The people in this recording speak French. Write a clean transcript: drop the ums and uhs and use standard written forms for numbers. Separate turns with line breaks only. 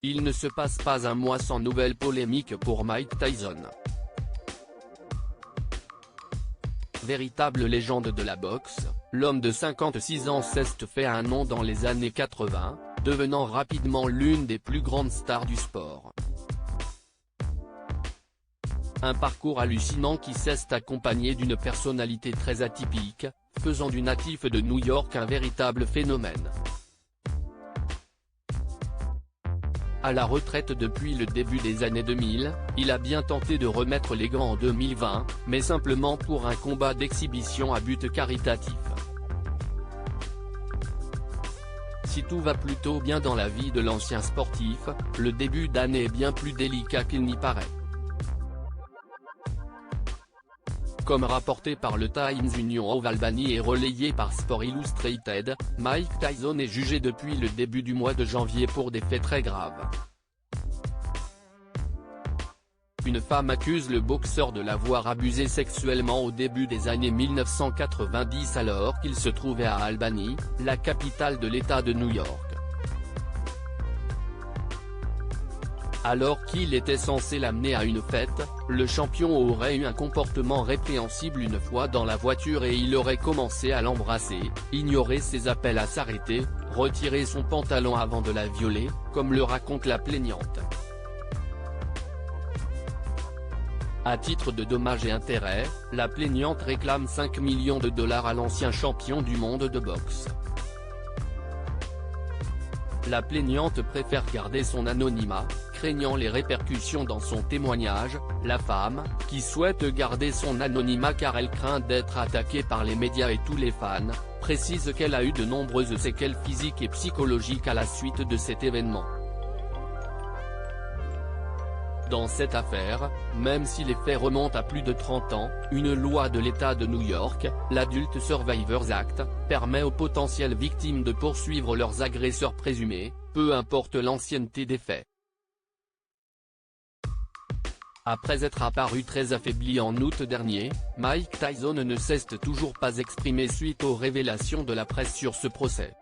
Il ne se passe pas un mois sans nouvelle polémique pour Mike Tyson. Véritable légende de la boxe, l'homme de 56 ans s'est fait un nom dans les années 80, devenant rapidement l'une des plus grandes stars du sport. Un parcours hallucinant qui s'est accompagné d'une personnalité très atypique, faisant du natif de New York un véritable phénomène. À la retraite depuis le début des années 2000, il a bien tenté de remettre les gants en 2020, mais simplement pour un combat d'exhibition à but caritatif. Si tout va plutôt bien dans la vie de l'ancien sportif, le début d'année est bien plus délicat qu'il n'y paraît. Comme rapporté par le Times Union of Albany et relayé par Sport Illustrated, Mike Tyson est jugé depuis le début du mois de janvier pour des faits très graves. Une femme accuse le boxeur de l'avoir abusé sexuellement au début des années 1990 alors qu'il se trouvait à Albany, la capitale de l'État de New York. Alors qu'il était censé l'amener à une fête, le champion aurait eu un comportement répréhensible une fois dans la voiture et il aurait commencé à l'embrasser, ignorer ses appels à s'arrêter, retirer son pantalon avant de la violer, comme le raconte la plaignante. À titre de dommages et intérêts, la plaignante réclame 5 millions de dollars à l'ancien champion du monde de boxe. La plaignante préfère garder son anonymat, craignant les répercussions dans son témoignage. La femme, qui souhaite garder son anonymat car elle craint d'être attaquée par les médias et tous les fans, précise qu'elle a eu de nombreuses séquelles physiques et psychologiques à la suite de cet événement. Dans cette affaire, même si les faits remontent à plus de 30 ans, une loi de l'État de New York, l'Adult Survivors Act, permet aux potentielles victimes de poursuivre leurs agresseurs présumés, peu importe l'ancienneté des faits. Après être apparu très affaibli en août dernier, Mike Tyson ne s'est toujours pas exprimé suite aux révélations de la presse sur ce procès.